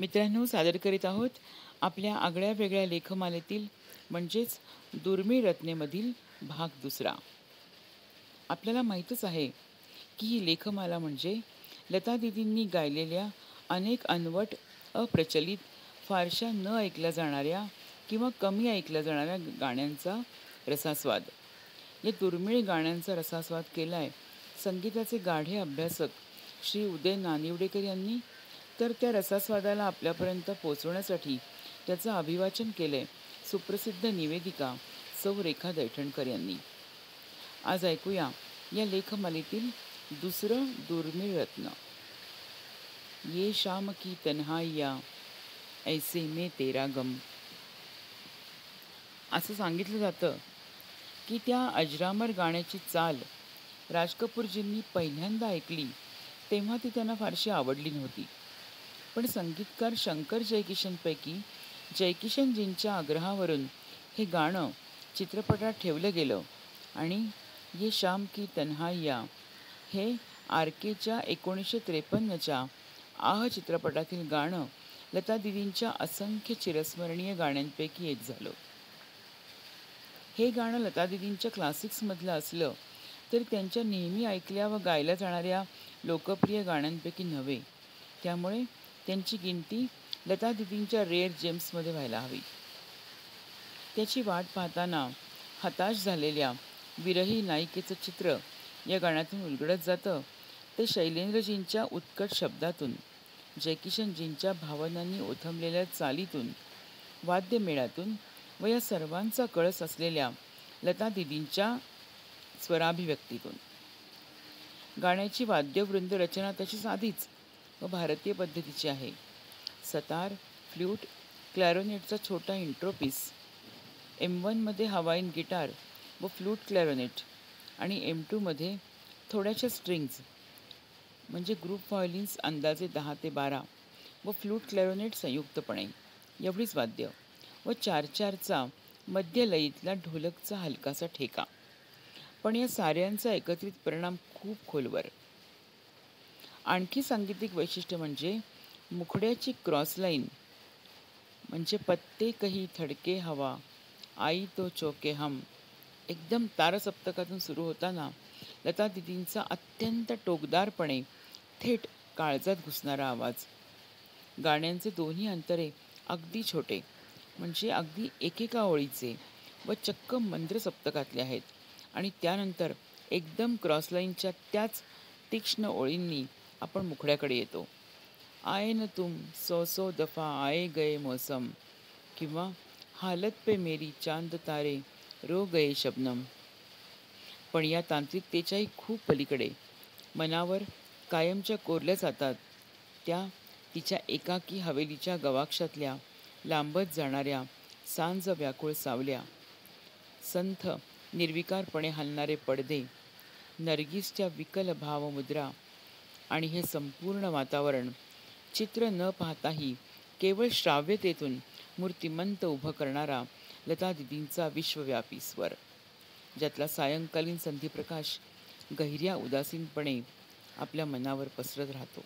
मित्रांनो, सादर करीत आहोत आपल्या आगळ्या वेगळ्या लेखमालेतील म्हणजेच दुर्मिळ रत्नेमधील भाग दुसरा. आपल्याला माहीतच आहे की ही लेखमाला म्हणजे लता दीदींनी गायलेल्या अनेक अनवट, अप्रचलित, फारशा न ऐकल्या जाणाऱ्या किंवा कमी ऐकल्या जाणाऱ्या गाण्यांचा रसास्वाद. या दुर्मिळ गाण्यांचा रसास्वाद केलाय संगीताचे गाढे अभ्यासक श्री उदय नानिवडेकर यांनी. तर त्या रसास्वादाला आपल्यापर्यंत पोचवण्यासाठी त्याचं अभिवाचन केलंय सुप्रसिद्ध निवेदिका सौ रेखा दैठणकर यांनी. आज ऐकूया या लेखमालेतील दुसरं दुर्मिळ रत्न, ये शाम की तन्हाइया ऐसे में तेरा गम. असं सांगितलं जातं की त्या अजरामर गाण्याची चाल राज कपूरजींनी पहिल्यांदा ऐकली तेव्हा ती त्यांना फारशी आवडली नव्हती. पण संगीतकार शंकर जयकिशनपैकी जयकिशनजींच्या आग्रहावरून हे गाणं चित्रपटात ठेवलं गेलं आणि ये शाम की तन्हाइया हे आरकेच्या 1953च्या आह चित्रपटातील गाणं लता दीदींच्या असंख्य चिरस्मरणीय गाण्यांपैकी एक झालं. हे गाणं लता दीदींच्या क्लासिक्समधलं असलं तरी त्यांच्या नेहमी ऐकल्या व गायल्या जाणाऱ्या लोकप्रिय गाण्यांपैकी नव्हे. त्यामुळे त्यांची गिनती लता दीदींच्या रेअर जेम्समध्ये व्हायला हवी. त्याची वाट पाहताना हताश झालेल्या विरही नायिकेचं चित्र या गाण्यातून उलगडत जातं. ते शैलेंद्रजींच्या उत्कट शब्दातून, जयकिशनजींच्या भावनांनी ओथंबलेल्या चालीतून, वाद्यमेळातून व या सर्वांचा कळस असलेल्या लता दीदींच्या स्वराभिव्यक्तीतून. गाण्याची वाद्यवृंद रचना तशी साधीच व भारतीय पद्धतीची आहे. सतार, फ्ल्यूट, क्लॅरोनेटचा छोटा इंट्रोपीस, M1 मध्ये हवाईन गिटार व फ्लूट क्लॅरोनेट आणि M2 मध्ये थोड्याशा स्ट्रिंग्ज म्हणजे ग्रुप व्हायोलिन्स अंदाजे 10 ते 12 व फ्लूट क्लॅरोनेट संयुक्तपणे एवढीच वाद्य व 4/4चा मध्य लयीतला ढोलकचा हलकासा ठेका. पण या साऱ्यांचा एकत्रित परिणाम खूप खोलवर. आणखी सांगीतिक वैशिष्ट्य म्हणजे मुखड्याची क्रॉसलाईन म्हणजे पत्ते कही थडके हवा आई तो चौके हम एकदम तारसप्तकातून सुरू होताना लता दीदींचा अत्यंत टोकदारपणे थेट काळजात घुसणारा आवाज. गाण्यांचे दोन्ही अंतरे अगदी छोटे म्हणजे अगदी एकेका ओळीचे व चक्क मंद्र सप्तकातले आहेत आणि त्यानंतर एकदम क्रॉसलाईनच्या त्याच तीक्ष्ण ओळींनी आपण मुखड्याकडे येतो. आए न तुम 100 दफा आए गए मौसम किंवा हालत पे मेरी चांद तारे रो गए शबनम. पण या तांत्रिकतेच्याही खूप पलीकडे मनावर कायमच्या कोरल्या जातात त्या तिच्या एकाकी हवेलीच्या गवाक्षातल्या लांबत जाणाऱ्या सांज व्याकुळ सावल्या, संथ निर्विकारपणे हलणारे पडदे, नर्गिसच्या विकल भावमुद्रा आणि हे संपूर्ण वातावरण चित्र न पाहताही केवळ श्राव्यतेतून मूर्तिमंत उभं करणारा लता दीदींचा विश्वव्यापी स्वर, ज्यातला सायंकालीन संधिप्रकाश गहिऱ्या उदासीनपणे आपल्या मनावर पसरत राहतो.